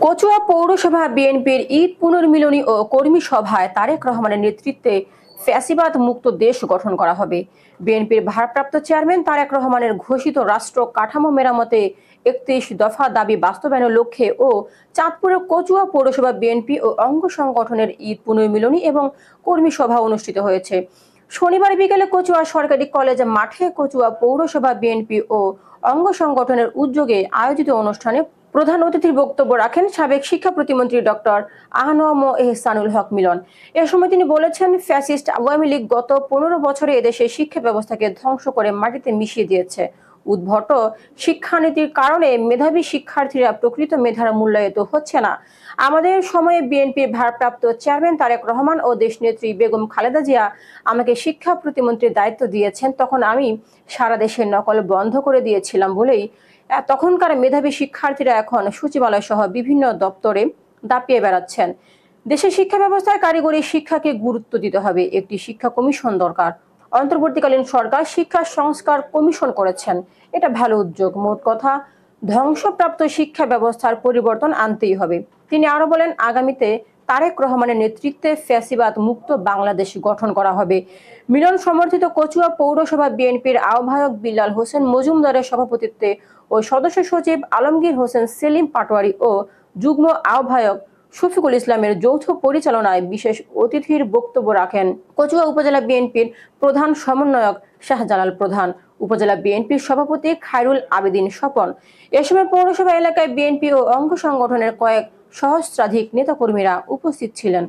কচুয়া পৌরসভা বিএনপির ঈদ পুনর্মিলনী ও কর্মী সভায় তারেক রহমানের নেতৃত্বে ফ্যাসিবাদ মুক্ত দেশ গঠন করা হবে। বিএনপির ভারপ্রাপ্ত চেয়ারম্যান তারেক রহমানের ঘোষিত রাষ্ট্র কাঠামো মেরামতে ৩১ দফা দাবি বাস্তবায়নের লক্ষ্যে ও চাঁদপুরের কচুয়া পৌরসভা বিএনপি ও অঙ্গ সংগঠনের ঈদ পুনর্মিলনী এবং কর্মী সভা অনুষ্ঠিত হয়েছে। শনিবার বিকেলে কচুয়া সরকারি কলেজ মাঠে কচুয়া পৌরসভা বিএনপি ও অঙ্গ সংগঠনের উদ্যোগে আয়োজিত অনুষ্ঠানে প্রধান অতিথির বক্তব্য রাখেন সাবেক শিক্ষা প্রতিমন্ত্রী ডক্টর আহনম এহসানুল হক মিলন। এ সময় তিনি বলেছেন, ফ্যাসিস্ট আওয়ামী লীগ গত ১৫ বছরে এদেশের শিক্ষা ব্যবস্থাকে ধ্বংস করে মাটিতে মিশিয়ে দিয়েছে। উদ্ভট শিক্ষানীতির কারণে মেধাবী শিক্ষার্থীরা প্রকৃত মেধার মূল্যায়িত হচ্ছে না। আমাদের সময়ে বিএনপির ভারপ্রাপ্ত চেয়ারম্যান তারেক রহমান ও দেশনেত্রী বেগম খালেদা জিয়া আমাকে শিক্ষা প্রতিমন্ত্রীর দায়িত্ব দিয়েছেন, তখন আমি সারা দেশের নকল বন্ধ করে দিয়েছিলাম বলেই তখনকার মেধাবী শিক্ষার্থীরা এখন সচিবালয় সহ বিভিন্ন দপ্তরে দাপিয়ে বেড়াচ্ছেন। দেশের শিক্ষা ব্যবস্থায় কারিগরি শিক্ষাকে গুরুত্ব দিতে হবে। একটি শিক্ষা কমিশন দরকার। অন্তর্বর্তীকালীন সরকার শিক্ষা সংস্কার কমিশন করেছেন, এটা ভালো উদ্যোগ। মোট কথা, ধ্বংসপ্রাপ্ত শিক্ষা ব্যবস্থার পরিবর্তন আনতেই হবে। তিনি আরো বলেন, আগামীতে তারেক রহমানের নেতৃত্বে ফ্যাসিবাদ মুক্ত বাংলাদেশ গঠন করা হবে। মিলন সমর্থিত কচুয়া পৌরসভা বিএনপির আহ্বায়ক বিল্লাল হোসেন মজুমদারের সভাপতিত্বে ও সদস্য সচিব আলমগীর হোসেন সেলিম পাটোয়ারি ও যুগ্ম আহ্বায়ক শফিকুল ইসলামের যৌথ পরিচালনায় বিশেষ অতিথির বক্তব্য রাখেন কচুয়া উপজেলা বিএনপির প্রধান সমন্বয়ক শাহজালাল প্রধান, উপজেলা বিএনপির সভাপতি খায়রুল আবেদিন স্বপন। এ সময় পৌরসভা এলাকায় বিএনপি ও অঙ্গ সংগঠনের কয়েক সহস্রাধিক নেতাকর্মীরা উপস্থিত ছিলেন।